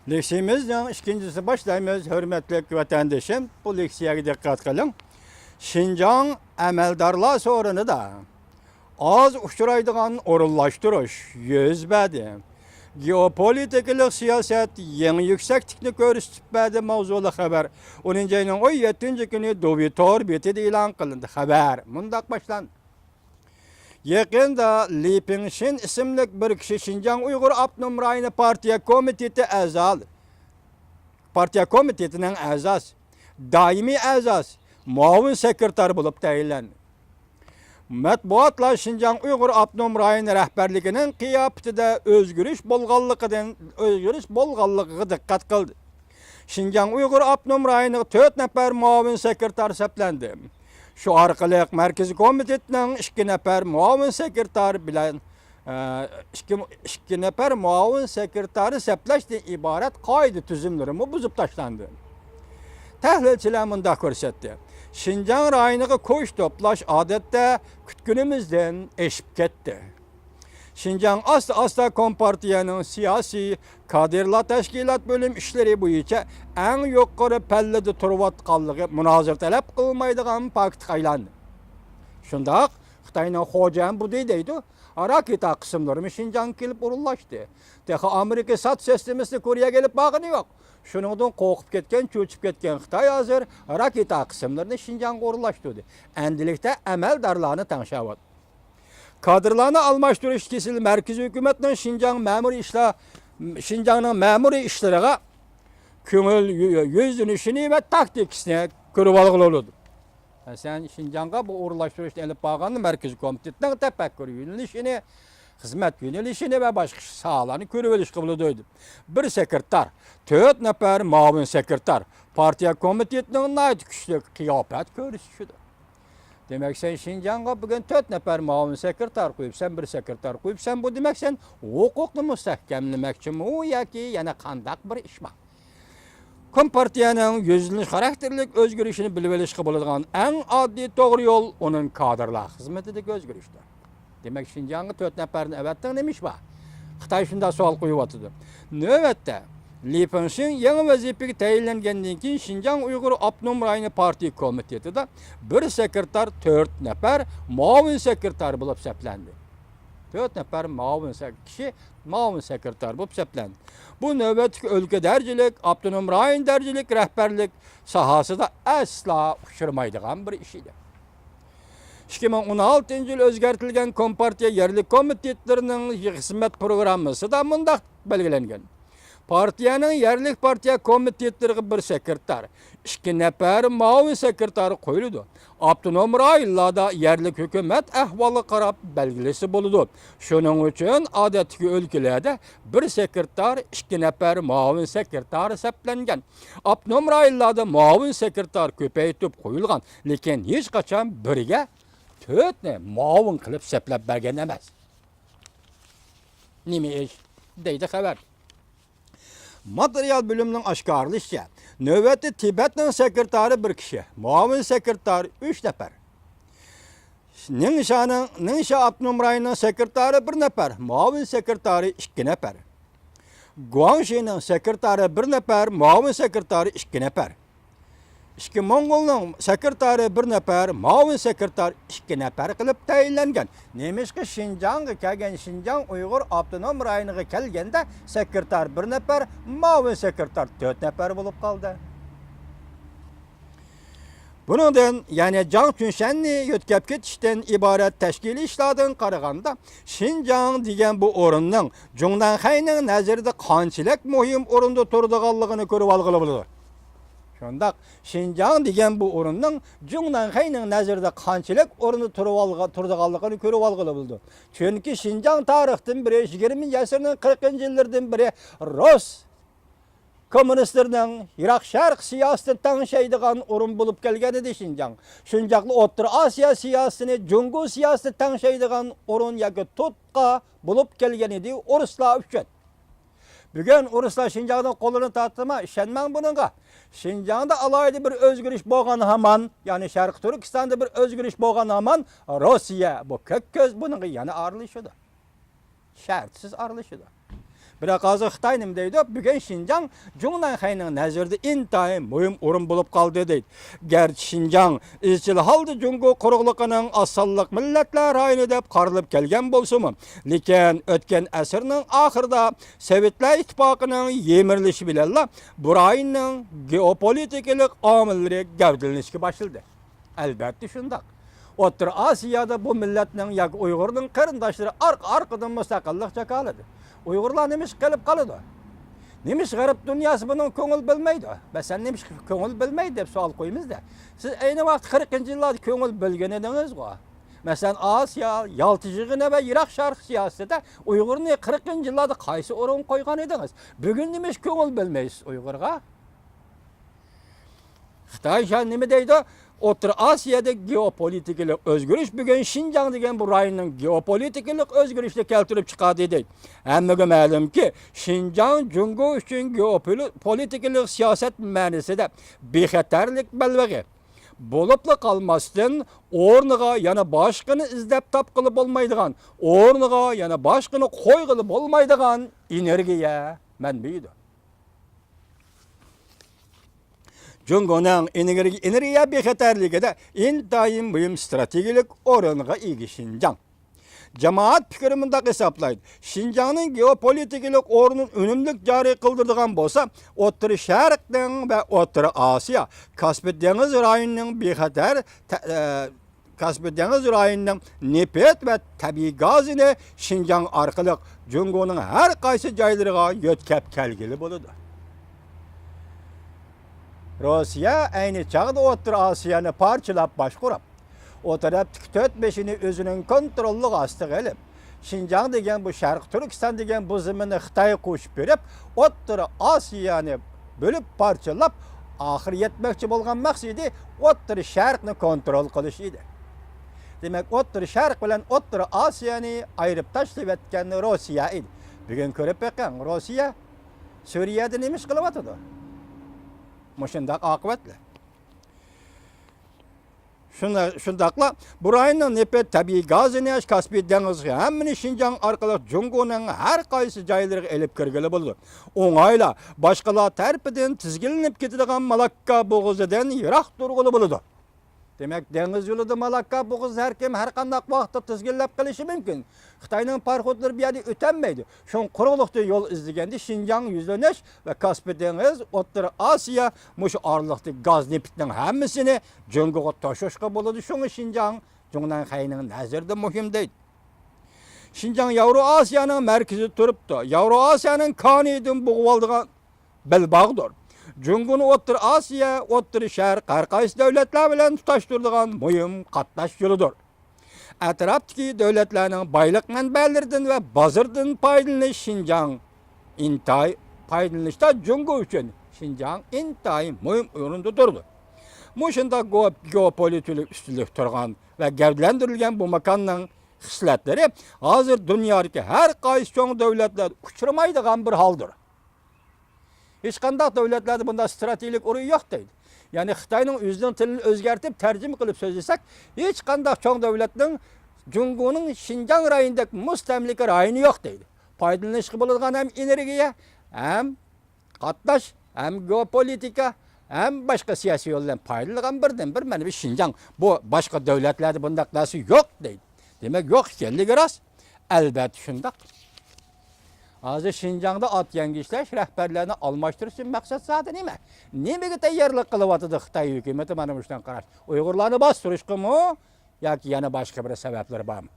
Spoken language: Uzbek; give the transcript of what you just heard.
Leksiyamızın ikincisi başlayımız, hürmetli vatandaşım. Bu leksiyaya dikkat kılın. Şinjan əməldarlar sorunu da az uçuraydıgan orunlaştırış, yüzbədi. Geopolitikалық siyaset yeni yükseklikini görüstübbədi mavzulu haber. Onun cayının 17. günü Dovitor betidi ilan kılındı haber. Mundaq başlandı. Yakında Li Pengxin isimli bir kişi Şinjan Uygur Abnum Rayını Partiya Komiteti əzalı. Partiya Komitetinin əzası, daimi əzası, muavin sekreter bulup təyinləndi. Mətbuatla Şinjan Uygur Abnum Rayını rəhbərliginin qiyafətində özgürüş bolğanlığı dikkat kıldı. Şinjan Uygur Abnum Rayını 4 nəfər muavin sekreter seplendi. Şu arkalık Merkezi Komitetinin 2 nəfər muavin sekreter bilen 2 nəfər muavin sekreteri sepleşti ibaret kaydı tüzümlerimi bozup taşlandı. Təhlilçilər munda görsətdi. Şinjan rayını koş toplaş adette kütkünümüzden eşip ketdi. Şinjan asla Kompartiyanın siyasi kadirla teşkilat bölüm işleri boyunca en yukarı pellede turvatqanlığı münazir talep kılmaydıgan pakt aylandı. Şundaq Xitayning hocam bu deydi. Raketa kısımları Şinjan kelip urullaştı. Teha Amerika sat sistemisi Koreya gelip bağını yok. Şunundan korkup ketken, çöçüp ketken Xitay hazır raketa kısımlarını Şinjan'a urullaştırdı. Endilikte əməldarlarını tanışavat. Kadrlarını almıştırış kesil merkezi hükümetinin Şinjan'ın memuri işlerine köngül yüzdünüşünü ve taktikisine körüvalıqlı olurdu. Sen Şinjan'a bu urullaştırışını elip bağını merkezi komitetinin tefekkür yönelişini, hizmet yönelişini ve başka sahalarını körüveliş kıbıl ediyordu. Bir sekreter, 4 nəfər muavin sekreter, partiya komitetinin nayet güçlük kıyafet görüşüdür. Demek sen Şinjan'a bugün 4 nəfər muavin sekreter koyup, sen bir sekreter koyup, sen bu demek sen hukuklu müstehkemlemek için o ya ki yana kandak bir iş var. Kompartiyanın yüzlünüş karakterlik özgürüşünü bilveliş kabul edilen en adli doğru yol onun kadrlar hizmetindeki özgürüştür. Demek Şinjan'a 4 nəfərin evetten demiş var. Xitay şunda sual koyup atıdı. Növbette Li Pengxin yeni vazifeye təyinlengenden keyin Şinjan Uygur Abnum Rayını Partiya Komiteti de bir sekreter 4 nəfər muavin sekreter bulup seplendi. 4 nəfər muavin sekreter bulup seplendi. Bu növbetlik ülke dercilik, Abnum Rayın dercilik, rehberlik sahası da asla uçurmaydıgan bir işiydi. 2016 yıl özgertilgen Kompartiya yerlik komitetlerinin hizmet programısı da mundaq belgelengen. Partiyanın yerlik partiya komitetleri bir sekreter, 2 nəfər muavin sekreter koyuldu. Abnum Rayınlarda yerlik hükümet ahvalı qarab belgilisi buludu. Şunun için adetki ülkelerde bir sekreter, 2 nəfər muavin sekreter seplengen. Abnum Rayınlarda muavin sekreter köpeytip koyulgan, lekin hiç kaçan birge 4 muavin kılıp seplep bergen emez. Nimi iş deydi haber. Materyal bölümünün aşkarlışça, növbəti Tibet'nin sekreteri bir kişi, muavin sekreter 3 nəfər. Ningxia Abnum Rayının sekreteri 1 nəfər, muavin sekreteri 2 nəfər. Guangxi'nin sekreteri 1 nəfər, muavin sekreteri 2 nəfər. Mongol'un sekreteri 1 nəfər, muavin sekreter 2 nəfər qılıb təyinlənген. Neymiş ki Şinjan'a kelgen Şinjan Uygur Abnum Rayını'na kelgende sekreter 1 nəfər, muavin sekreter 4 nəfər bulup kaldı. Bunun yani Can Tünşenli yütkep ketişten ibaret teşkili işladığın qaraganda Şinjan degen bu orunның Jungdan Xayның nazarida qanchalik muhim orunda turduğanlığını körüp algılı bulur. Şundaq Şinjan degen bu orunның Jungdan Xayның nazarida qanchalik orunda turduğanlığını körüp algılı buldu. Çünkü Şinjan tarixtin biri 20. asırның 40. yıllardan biri Rus komünistlerden Irak Şark siyasetini tanışaydıgan orun bulup gelgen edi Şinjan. Şunjaqlı Orta Asya siyasetini, Jungu siyasetini tanışaydıgan orun yaki tutqa bulup gelgen edi Uruslar üçün. Bugün Uruslar Şinjan'ın kolunu tatlıma işenmen bununla. Şinjan'da alaydı bir özgürüş boğan haman, yani Şarkı Türkistan'da bir özgürüş boğan haman Rusya bu kök göz bununla yani arılışıdır. Şartsız arılışıdır. Biroq hozir Xitoy nima deydi? Bugun Xinjiang Jungnanxayning nazarida intayin muhim o'rin bo'lib qoldi deydi. Garchi Xinjiang izchil holda Jungo quruqligining osonliq millatlar rayoni deb qarilib kelgan bo'lsa-mu, lekin o'tgan asrning oxirida Sovetlar ittifoqining yemirilishi bilan bu rayonning geopolitik omillari gavdalanishga boshladi. Albatta shunday. O'rta Osiyoda bu millatning yoki Uyg'urning qarindoshlari orqadan mustaqillik jakaladi. Uyg'urlar nima qilib qoladi? Nima g'arb dunyosi buning ko'ngil bilmaydi? Masalan, nima ko'ngil bilmaydi deb savol qo'yamiz-da. Siz ayni vaqt 40-yillarda ko'ngil bilgan edingiz-ku. Masalan, Osiyo, Yaltijig'ini va Iroq Sharq siyosatida Uyg'urni 40-yillarda qaysi o'rin qo'ygan edingiz? Bugun nima ko'ngil bilmaysiz Uyg'urga? Xitoy nima deydi? O'rta Osiyoda geopolitik o'zgarish bugun Xinjiang degan bu rayonning geopolitik o'zgarishni keltirib chiqadi deydi. Hammaga ma'lumki, Xinjiang Jungo uchun geopolitik siyosat ma'nosida bexatarlik balvag'i bo'libla qolmasdan o'rniga yana boshqani izlab topqili bo'lmaydigan, o'rniga yana boshqani qo'yg'ili bo'lmaydigan energiya manbaidir. Jungo'ning energiya bexatarligida intayin muhim strategik o'ringa ega Xinjiang. Jamoat fikri mundaq hisoblaydi. Xinjiangning geopolitik o'rnini unumli joriy qildiradigan bo'lsa, O'rta Sharqning va O'rta Osiyo Kaspiy dengiz rayonining bexatar Kaspiy dengiz rayonining nefat va tabiiy gazini Xinjiang orqali Jungo'ning har qaysi joylariga yetkazib kelgili bo'ladi. Rossiya ayni chaqda O'rta Osiyoni parchalab boshqarib, o tarafdagi 4-5'ini o'zining kontrolli ostiga olib, Xinjiang degan bu Sharq Turkiston degan bu zaminni Xitoy qo'shib berib, O'rta Osiyoni bo'lib parchalab, oxir yetmoqchi bo'lgan maqsadi O'rta Sharqni kontrol qilish edi. Demak, O'rta Sharq bilan O'rta Osiyoni ayirib tashlab etgan Rossiya edi. Bugun ko'rib beqing, Rossiya Suriyada nima ish qilyapti? Mushundaq oqibatli. Shundaqla bu rayonning nefat tabiiy gazini Kaspiy dengiziga hammani Xinjiang orqali Jungo'ning har qaysi joylariga elib kirgili bo'ldi. O'ng'ayla boshqalar tarafidan tizgilinib ketadigan Malakka bo'g'izidan yiroq turg'ili bo'ldi. Demak, dengiz yo'lida Malakka bo'g'izi har kim har qanday vaqtda tizginlab qilishi mumkin. Xitoyning parxodlari bu yerda o'tolmaydi. Shu quruqlikda yo'l izlaganda Xinjiang yuzlanish va Kaspiy dengiz, O'rta Osiyo mushu oraliqda gaz neftning hammasini Jungo'ga to'shishga bo'ladi. Shunga Xinjiang Jungnanxayning nazarida muhim deydi. Xinjiang Yevroosiyoning markazida turibdi. Yevroosiyoning qonidan bo'g'ib oldigan belbog'dir. Jungo'ni O'rta Osiyo, O'rta Sharq har qaysi davlatlar bilan tutashtiradigan muhim qatnash yo'lidir. Atrofdagi davlatlarning boylik manbalaridan va bozordan foydalanish Xinjiang intay foydalanishda Jungo uchun Xinjiang intay muhim o'rinda turdi. Mushunda geopolitik ustunlik turgan va gavdalantirilgan bu makonning xislatlari hozir dunyodagi har qaysi cho'ng davlatlar uchramaydigan bir holdir. Hech qanday davlatlarda bunday strategik o'rin yo'q deydi. Ya'ni Xitoyning o'zining tilini o'zgartirib tarjima qilib so'zlasak, hech qanday cho'ng davlatning Jungo'ning Xinjiang rayonidagi mustamlika rayoni yo'q deydi. Foydalanishga bo'ladigan ham energiya, ham qatnash, ham geopolitika, ham boshqa siyosiy yo'ldan foydalagan birdan-bir mana bu Xinjiang. Bu boshqa davlatlarda bunday narsa yo'q deydi. Demak, yo'q ekanligi rost. Albatta shunday. Hozir Xinjiangda ot yangi ishlash rahbarlarini almashtirish uchun maqsad zodi nima? Nimaga tayyorlik qilyapti Xitoy hukumati mana bundan qarash? Uyg'urlarni bostirishmi yoki yana boshqa bir sabablar bormi?